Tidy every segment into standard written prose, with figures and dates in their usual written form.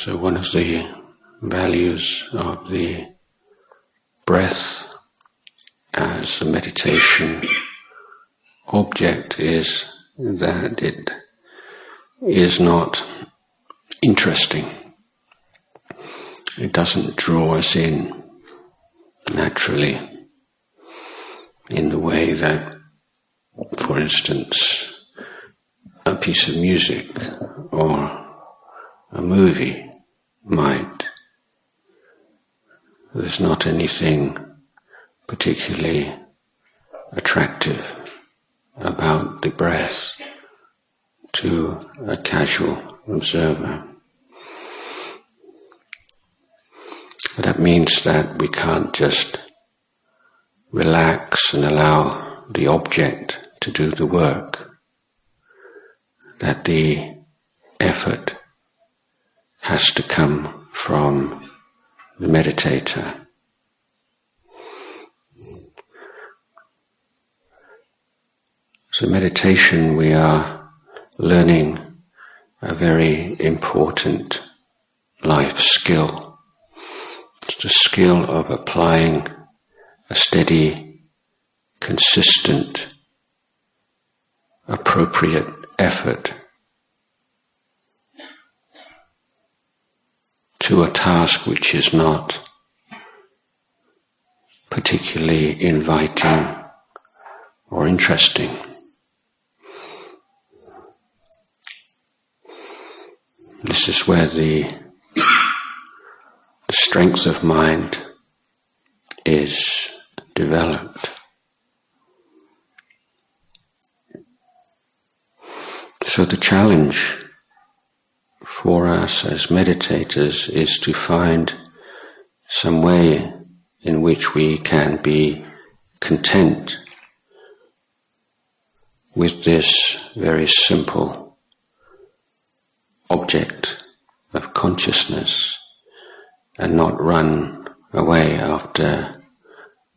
So one of the values of the breath as a meditation object is that it is not interesting. It doesn't draw us in naturally in the way that, for instance, a piece of music or a movie might. There's not anything particularly attractive about the breath to a casual observer. But that means that we can't just relax and allow the object to do the work, that the effort has to come from the meditator. So meditation, we are learning a very important life skill. It's the skill of applying a steady, consistent, appropriate effort to a task which is not particularly inviting or interesting. This is where the strength of mind is developed. So the challenge for us as meditators is to find some way in which we can be content with this very simple object of consciousness and not run away after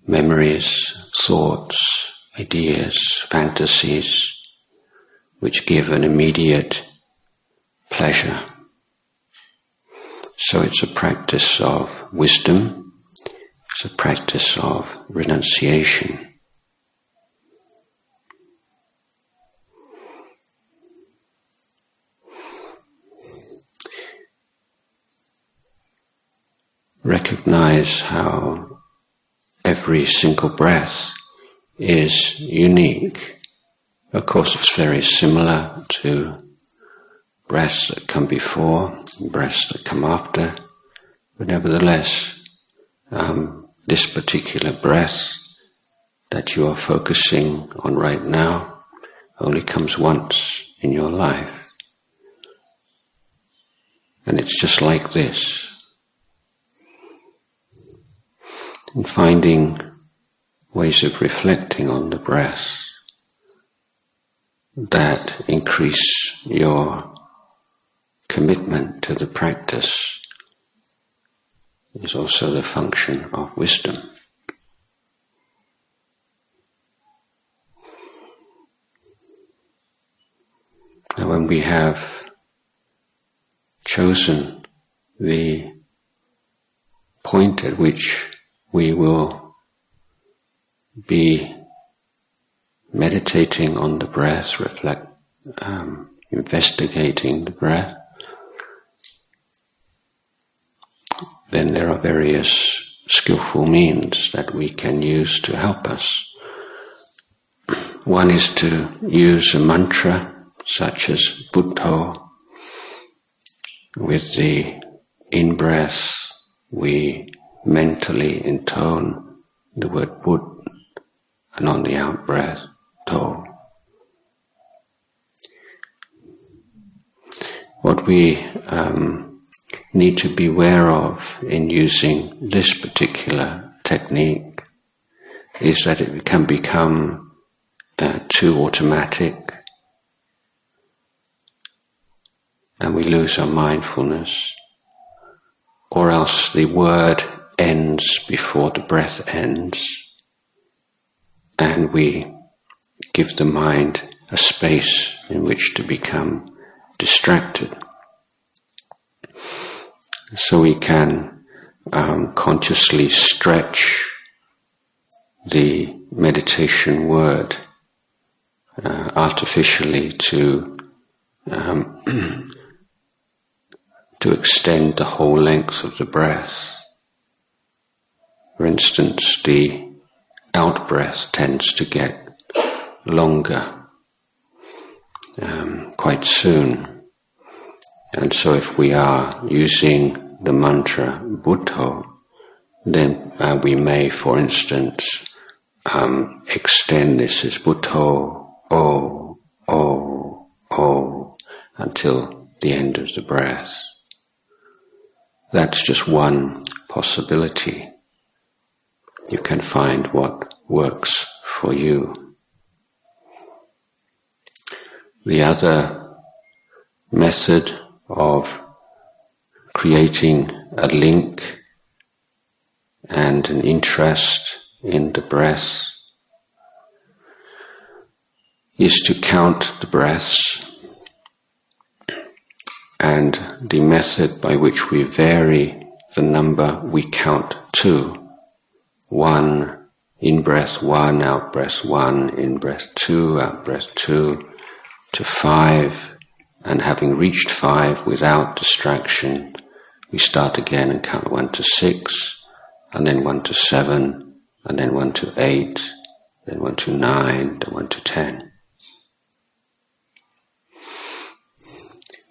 memories, thoughts, ideas, fantasies which give an immediate pleasure. So it's a practice of wisdom, it's a practice of renunciation. Recognize how every single breath is unique. Of course, it's very similar to breaths that come before, breaths that come after, but nevertheless, this particular breath that you are focusing on right now only comes once in your life. And it's just like this. And finding ways of reflecting on the breath that increase your commitment to the practice is also the function of wisdom. Now, when we have chosen the point at which we will be meditating on the breath, investigating the breath, then there are various skillful means that we can use to help us. One is to use a mantra such as Buddho. With the in-breath, we mentally intone the word Bud, and on the out-breath, To. What we need to be aware of in using this particular technique is that it can become too automatic, and we lose our mindfulness, or else the word ends before the breath ends, and we give the mind a space in which to become distracted. So we can consciously stretch the meditation word artificially to extend the whole length of the breath. For instance, the out-breath tends to get longer quite soon. And so if we are using the mantra Buddho, then we may, for instance, extend this as Buddho, O, O, O, until the end of the breath. That's just one possibility. You can find what works for you. The other method of creating a link and an interest in the breath is to count the breaths, and the method by which we vary the number we count to 1, in-breath 1, out-breath 1, in-breath 2, out-breath 2, to 5, and having reached 5 without distraction, we start again and count 1 to 6, and then 1 to 7, and then 1 to 8, then 1 to 9, then 1 to 10.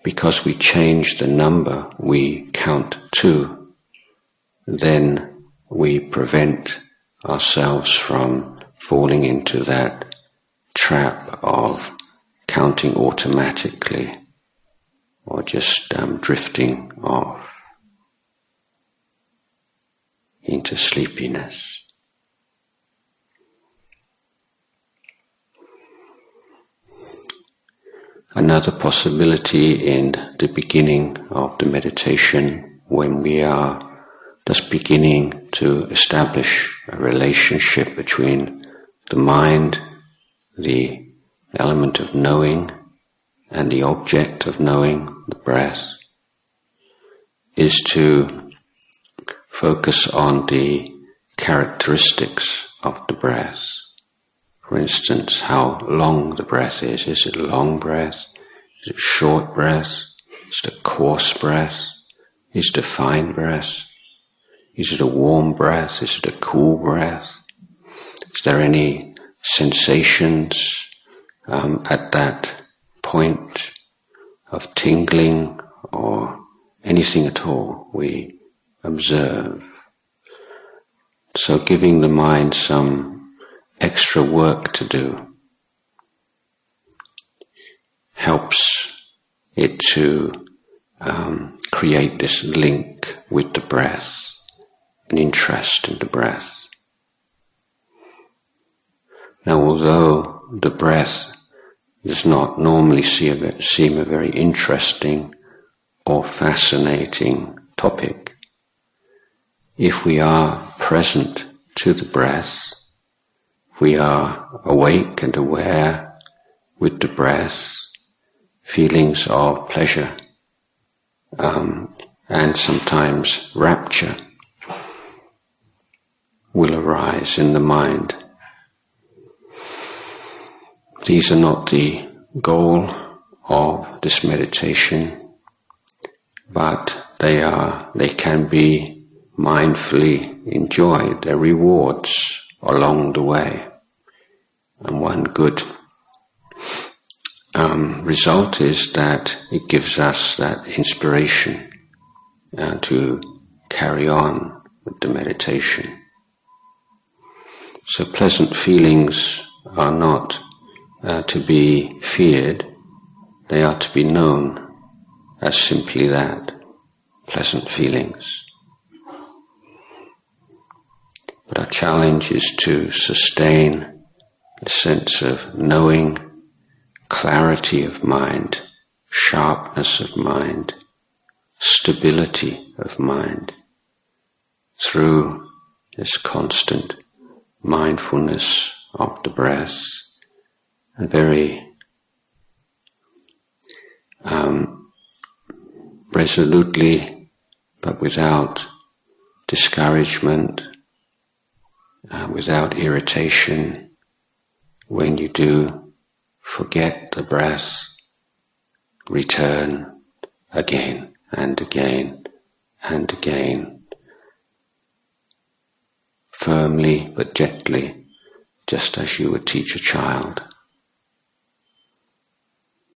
Because we change the number we count to, then we prevent ourselves from falling into that trap of counting automatically or just drifting off into sleepiness. Another possibility in the beginning of the meditation, when we are just beginning to establish a relationship between the mind, the element of knowing, and the object of knowing, the breath, is to focus on the characteristics of the breath. For instance, how long the breath is. Is it a long breath? Is it a short breath? Is it a coarse breath? Is it a fine breath? Is it a warm breath? Is it a cool breath? Is there any sensations at that point of tingling or anything at all we observe? So giving the mind some extra work to do helps it to create this link with the breath, an interest in the breath. Now, although the breath does not normally seem a very interesting or fascinating topic, if we are present to the breath, we are awake and aware with the breath, feelings of pleasure and sometimes rapture will arise in the mind. These are not the goal of this meditation, but they can be mindfully enjoyed. They're rewards along the way. And one good result is that it gives us that inspiration to carry on with the meditation. So pleasant feelings are not to be feared, they are to be known as simply that, pleasant feelings. But our challenge is to sustain the sense of knowing, clarity of mind, sharpness of mind, stability of mind, through this constant mindfulness of the breath, and very resolutely but without discouragement, without irritation. When you do forget the breath, return again and again and again, firmly but gently, just as you would teach a child.